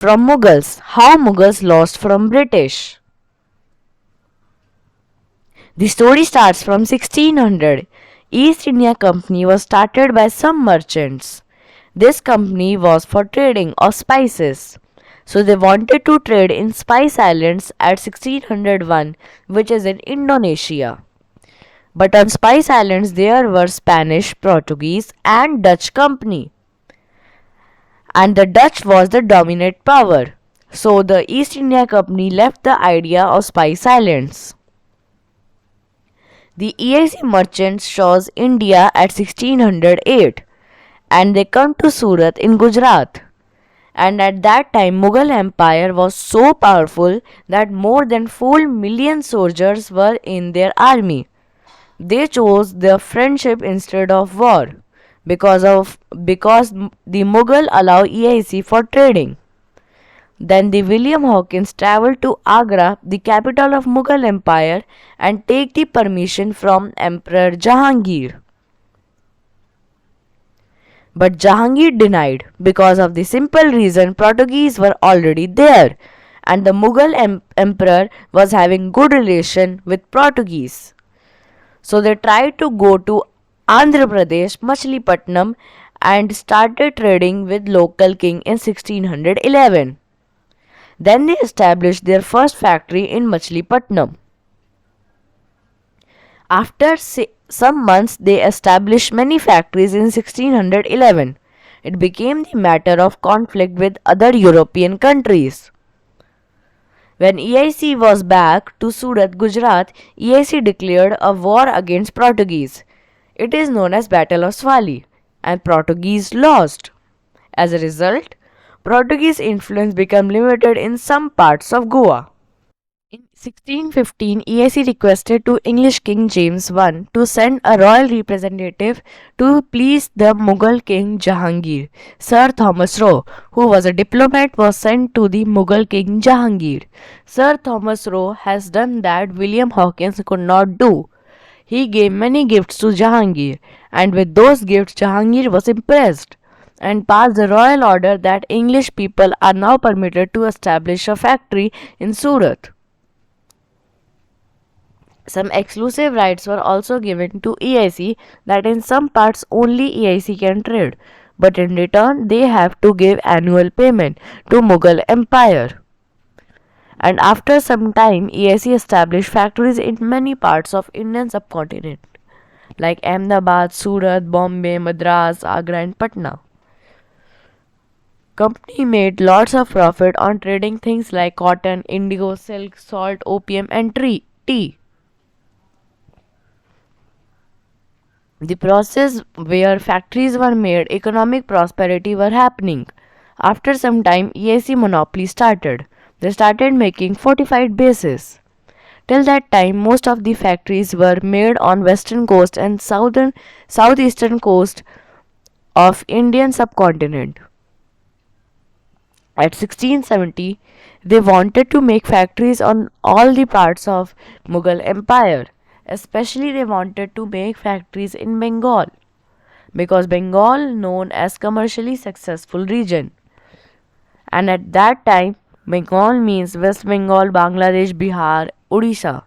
from Mughals. How Mughals lost from British. The story starts from 1600. East India Company was started by some merchants. This company was for trading of spices. So they wanted to trade in Spice Islands at 1601, which is in Indonesia. But on Spice Islands there were Spanish, Portuguese and Dutch company. And the Dutch was the dominant power. So the East India Company left the idea of Spice Islands. The EIC merchants chose India at 1608 and they come to Surat in Gujarat. And at that time Mughal Empire was so powerful that more than 4 million soldiers were in their army. They chose their friendship instead of war because the Mughal allow EIC for trading. Then the William Hawkins traveled to Agra, the capital of Mughal Empire, and take the permission from Emperor Jahangir. But Jahangir denied because of the simple reason Portuguese were already there and the Mughal emperor was having good relation with Portuguese. So they tried to go to Andhra Pradesh, Machilipatnam and started trading with local king in 1611. Then they established their first factory in Machilipatnam. After some months, they established many factories in 1611. It became the matter of conflict with other European countries. When EIC was back to Surat, Gujarat, EIC declared a war against Portuguese. It is known as Battle of Swali, and Portuguese lost. As a result, Portuguese influence became limited in some parts of Goa. In 1615, EIC requested to English King James I to send a royal representative to please the Mughal King Jahangir. Sir Thomas Roe, who was a diplomat, was sent to the Mughal King Jahangir. Sir Thomas Roe has done that William Hawkins could not do. He gave many gifts to Jahangir, and with those gifts Jahangir was impressed and passed a royal order that English people are now permitted to establish a factory in Surat. Some exclusive rights were also given to EIC that in some parts only EIC can trade, but in return they have to give annual payment to Mughal Empire. And after some time, EIC established factories in many parts of Indian subcontinent like Ahmedabad, Surat, Bombay, Madras, Agra and Patna. Company made lots of profit on trading things like cotton, indigo, silk, salt, opium and tea. The process where factories were made, economic prosperity were happening. After some time, EIC monopoly started. They started making fortified bases. Till that time, most of the factories were made on western coast and southeastern coast of Indian subcontinent. At 1670, they wanted to make factories on all the parts of Mughal Empire. Especially they wanted to make factories in Bengal because Bengal known as commercially successful region. And at that time Bengal means West Bengal, Bangladesh, Bihar, Odisha.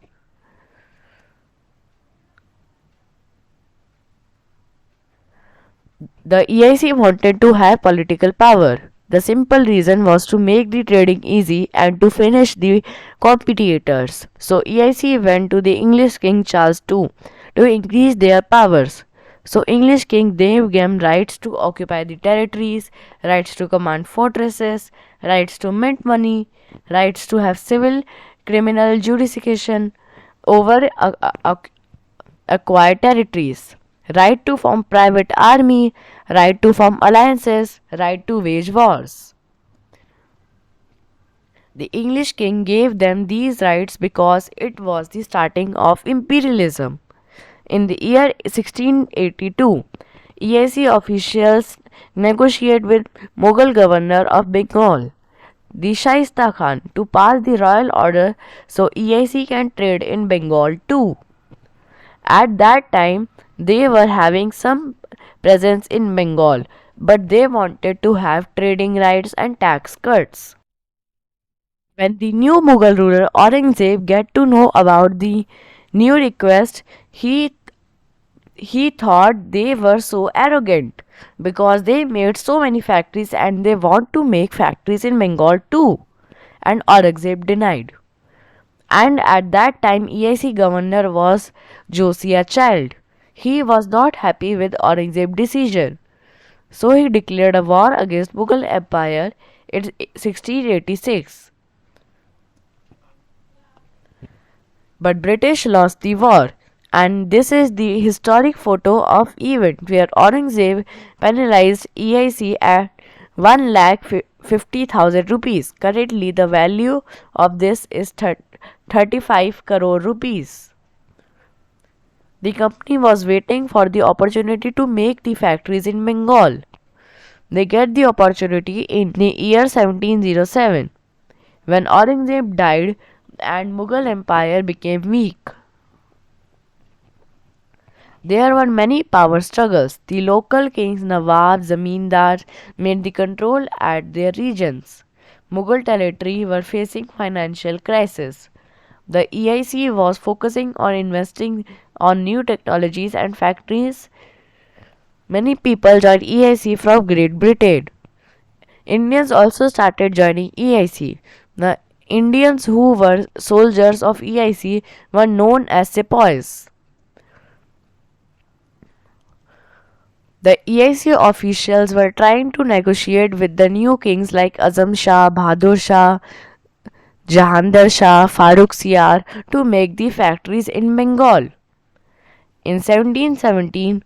The EIC wanted to have political power. The simple reason was to make the trading easy and to finish the competitors. So EIC went to the English King Charles II to increase their powers. So English King gave them rights to occupy the territories, rights to command fortresses, rights to mint money, rights to have civil criminal jurisdiction over acquired territories, right to form private army, right to form alliances, right to wage wars. The English king gave them these rights because it was the starting of imperialism. In the year 1682, EIC officials negotiated with Mughal governor of Bengal, the Shaista Khan, to pass the royal order so EIC can trade in Bengal too. At that time, they were having some presence in Bengal, but they wanted to have trading rights and tax cuts. When the new Mughal ruler Aurangzeb get to know about the new request, he thought they were so arrogant because they made so many factories and they want to make factories in Bengal too. And Aurangzeb denied. And at that time, EIC governor was Josiah Child. He was not happy with Aurangzeb's decision, so he declared a war against Mughal Empire in 1686. But British lost the war, and this is the historic photo of event where Aurangzeb penalized EIC at 1,50,000 rupees. Currently, the value of this is 35 crore rupees. The company was waiting for the opportunity to make the factories in Bengal. They get the opportunity in the year 1707 when Aurangzeb died and Mughal Empire became weak. There were many power struggles. The local kings, Nawabs, Zamindars made the control at their regions. Mughal territory were facing financial crisis. The EIC was focusing on investing on new technologies and factories. Many people joined EIC from Great Britain. Indians also started joining EIC. The Indians who were soldiers of EIC were known as sepoys. The EIC officials were trying to negotiate with the new kings like Azam Shah, Bahadur Shah, Jahandar Shah, Farooq Siyar to make the factories in Bengal. In 1717,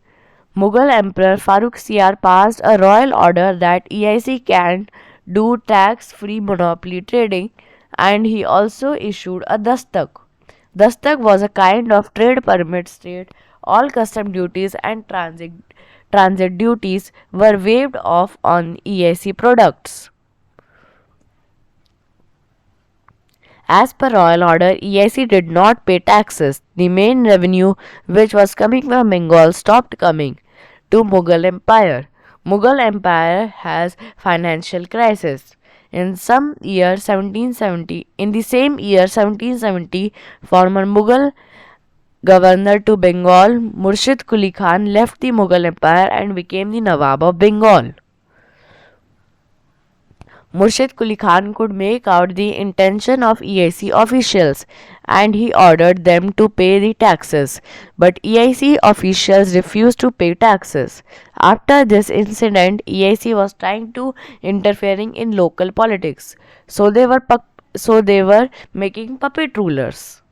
Mughal Emperor Farooq Siyar passed a royal order that EIC can do tax-free monopoly trading, and he also issued a dastak. Dastak was a kind of trade permit state. All custom duties and transit duties were waived off on EIC products. As per royal order, EIC did not pay taxes. The main revenue which was coming from Bengal stopped coming to Mughal Empire. Mughal Empire has financial crisis. In the same year 1770, former Mughal governor to Bengal, Murshid Quli Khan left the Mughal Empire and became the Nawab of Bengal. Murshid Quli Khan could make out the intention of EIC officials and he ordered them to pay the taxes, but EIC officials refused to pay taxes. After this incident, EIC was trying to interfering in local politics, so they were making puppet rulers.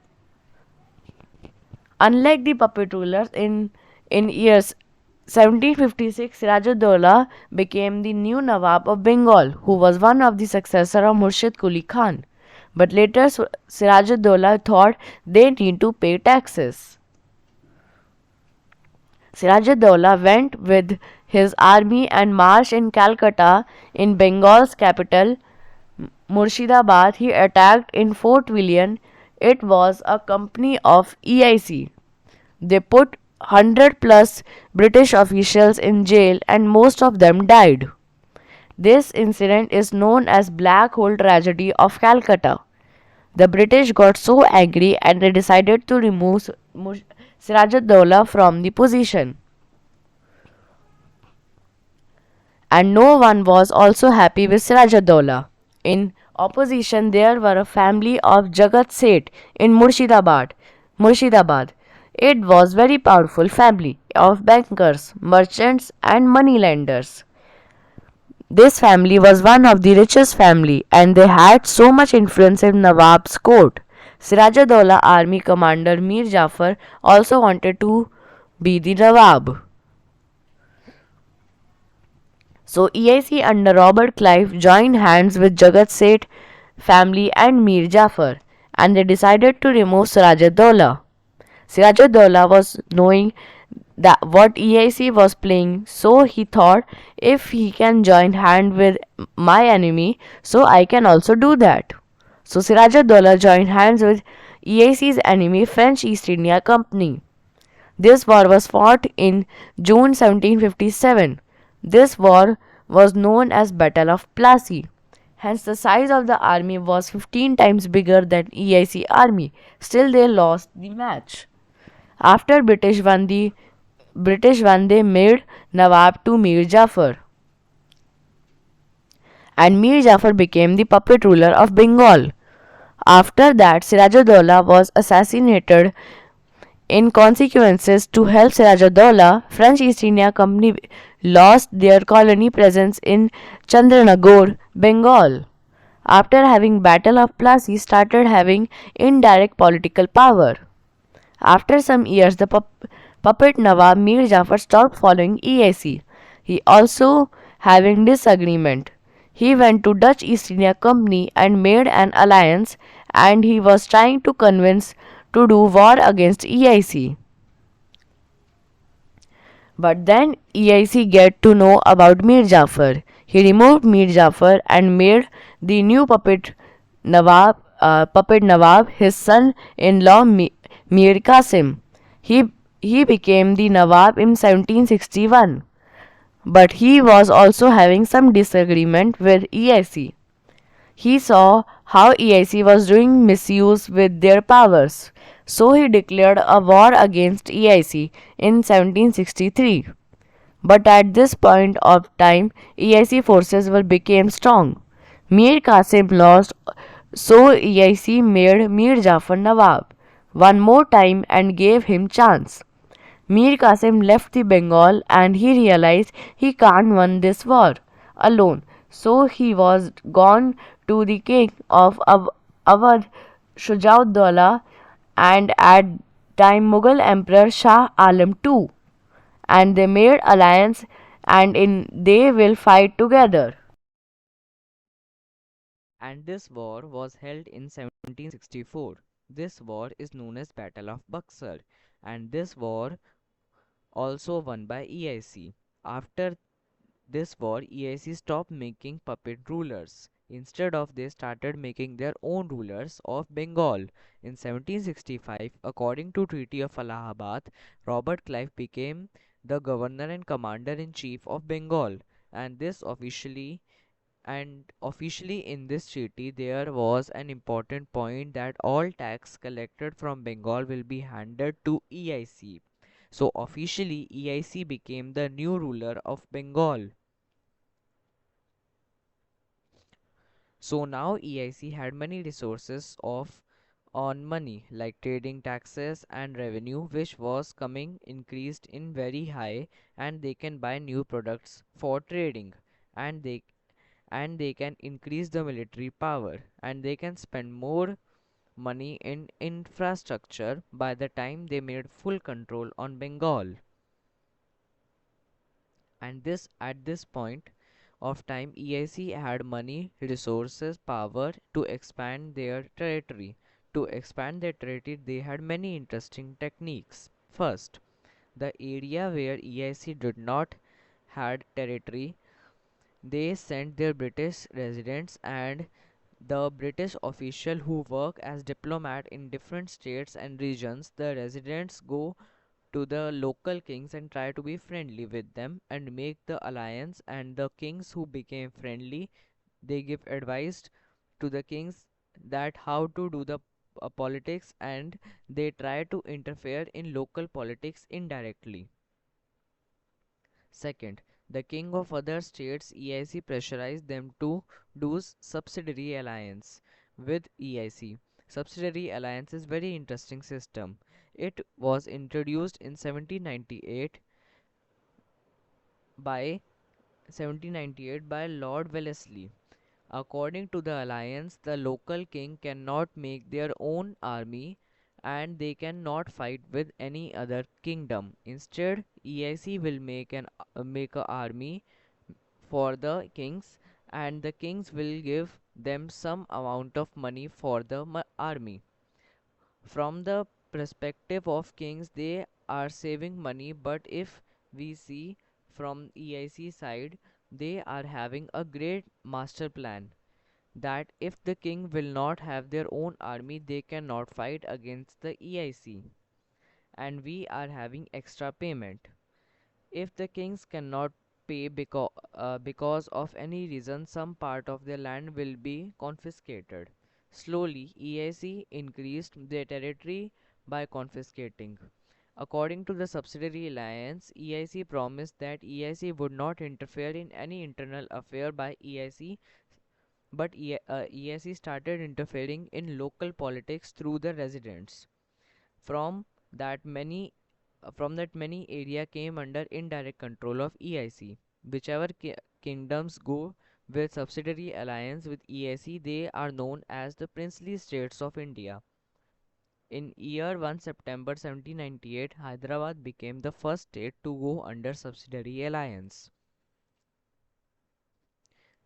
Unlike the puppet rulers in years 1756, Sirajuddaula became the new Nawab of Bengal, who was one of the successors of Murshid Quli Khan. But later, Sirajuddaula thought they need to pay taxes. Sirajuddaula went with his army and marched in Calcutta, in Bengal's capital, Murshidabad. He attacked in Fort William. It was a company of EIC. They put 100 plus British officials in jail and most of them died. This incident is known as Black Hole Tragedy of Calcutta. The British got so angry and they decided to remove Sirajuddaula from the position. And no one was also happy with Sirajuddaula. In opposition, there were a family of Jagat Seth in Murshidabad. It was very powerful family of bankers, merchants and moneylenders. This family was one of the richest family and they had so much influence in Nawab's court. Sirajuddaula army commander Mir Jafar also wanted to be the Nawab. So EIC under Robert Clive joined hands with Jagat Seth family and Mir Jafar and they decided to remove Sirajuddaula. Sirajuddaula was knowing that what EIC was playing, so he thought if he can join hand with my enemy, so I can also do that. So Sirajuddaula joined hands with EIC's enemy, French East India Company. This war was fought in June 1757. This war was known as Battle of Plassey. Hence, the size of the army was 15 times bigger than EIC army. Still, they lost the match. After British won, they made Nawab to Mir Jafar, and Mir Jafar became the puppet ruler of Bengal. After that, Sirajuddaula was assassinated. In consequences, to help Sirajuddaula, French East India Company lost their colony presence in Chandranagore, Bengal. After having Battle of Plassey, started having indirect political power. After some years, the puppet Nawab Mir Jafar stopped following EIC. He also having disagreement. He went to Dutch East India Company and made an alliance, and he was trying to convince to do war against EIC. But then EIC get to know about Mir Jafar. He removed Mir Jafar and made the new puppet Nawab his son-in-law Mir Qasim. He he became the Nawab in 1761. But he was also having some disagreement with EIC. He saw how EIC was doing misuse with their powers, so he declared a war against EIC in 1763. But at this point of time, EIC forces were became strong. Mir Qasim lost, so EIC made Mir Jafar Nawab one more time and gave him chance. Mir Qasim left the Bengal and he realized he can't win this war alone. So he was gone to the king of Awadh, Shujauddaulah, and at time Mughal Emperor Shah Alam II, and they made alliance and in they will fight together. And this war was held in 1764. This war is known as Battle of Buxar, and this war also won by EIC. After this war, EIC stopped making puppet rulers. Instead of they started making their own rulers of Bengal. In 1765, according to Treaty of Allahabad, Robert Clive became the governor and commander in chief of Bengal, and this officially in this treaty there was an important point that all tax collected from Bengal will be handed to EIC. So officially EIC became the new ruler of Bengal. So now EIC had many resources of on money like trading, taxes and revenue which was coming increased in very high, and they can buy new products for trading, and they can increase the military power, and they can spend more money in infrastructure. By the time they made full control on Bengal, and this at this point of time EIC had money, resources, power to expand their territory. To expand their territory they had many interesting techniques. First, the area where EIC did not had territory, they sent their British residents and the British official who work as diplomat in different states and regions. The residents go to the local kings and try to be friendly with them and make the alliance, and the kings who became friendly, they give advice to the kings that how to do the politics, and they try to interfere in local politics indirectly. Second, the king of other states EIC pressurized them to do subsidiary alliance with EIC. Subsidiary alliance is very interesting system. It was introduced in by 1798 by Lord Wellesley. According to the alliance, the local king cannot make their own army and they cannot fight with any other kingdom. Instead, EIC will make a army for the kings, and the kings will give them some amount of money for the army. From the perspective of kings, they are saving money, but if we see from EIC side, they are having a great master plan that if the king will not have their own army, they cannot fight against the EIC, and we are having extra payment. If the kings cannot pay because of any reason, some part of their land will be confiscated. Slowly, EIC increased their territory by confiscating. According to the subsidiary alliance, EIC promised that EIC would not interfere in any internal affair by EIC, but EIC started interfering in local politics through the residents. From that many many area came under indirect control of EIC. Whichever kingdoms go with subsidiary alliance with EIC, they are known as the princely states of India. In year 1 September 1798, Hyderabad became the first state to go under subsidiary alliance.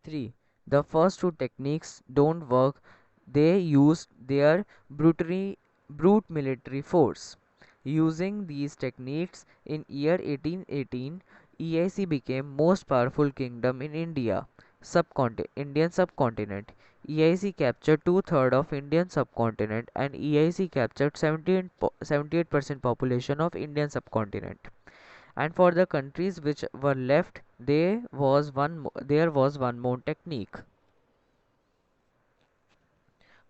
3. The first two techniques don't work. They used their brute military force. Using these techniques in year 1818, EIC became most powerful kingdom in Indian subcontinent. EIC captured two-thirds of Indian subcontinent and EIC captured 78% population of Indian subcontinent. And for the countries which were left, there was one more technique.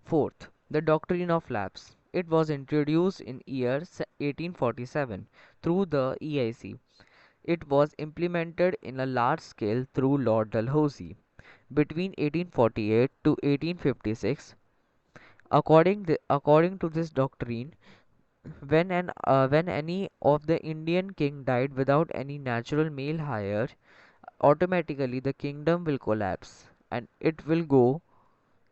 Fourth, the doctrine of lapse. It was introduced in year 1847 through the EIC. It was implemented in a large scale through Lord Dalhousie. Between 1848 to 1856, according to this doctrine, when any of the Indian king died without any natural male heir, automatically the kingdom will collapse and it will go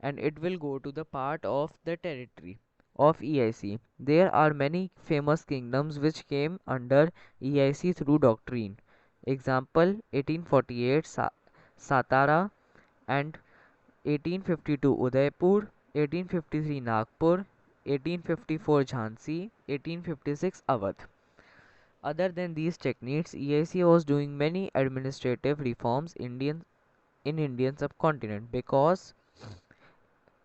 to the part of the territory of EIC. There are many famous kingdoms which came under EIC through doctrine. Example 1848 Satara and 1852 Udaipur, 1853 Nagpur, 1854 Jhansi, 1856 Awadh. Other than these techniques, EIC was doing many administrative reforms in Indian subcontinent because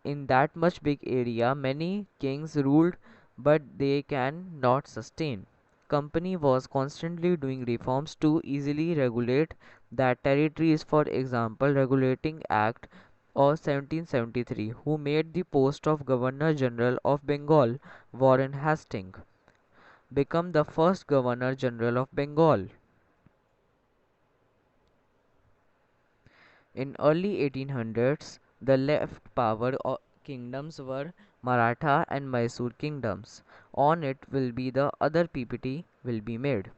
in that much big area many kings ruled but they can not sustain. Company was constantly doing reforms to easily regulate that territories, for example regulating act of 1773 who made the post of governor general of Bengal Warren Hastings become the first governor general of Bengal. In early 1800s, the left power kingdoms were Maratha and Mysore kingdoms. On it will be the other PPT will be made.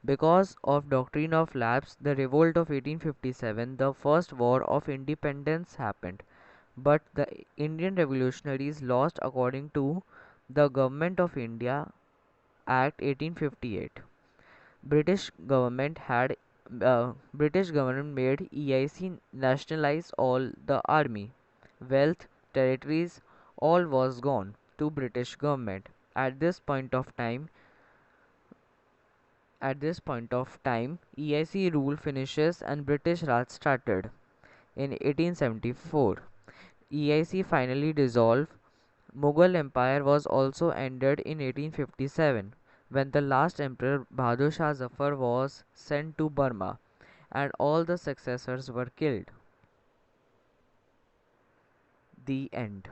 Because of doctrine of lapse, the revolt of 1857, the first war of independence happened. But the Indian revolutionaries lost according to the Government of India Act 1858. British government had British government made EIC nationalize all the army, wealth, territories, all was gone to British government. At this point of time, EIC rule finishes and British Raj started. In 1874, EIC finally dissolved. Mughal Empire was also ended in 1857 when the last emperor Bahadur Shah Zafar was sent to Burma and all the successors were killed. The end.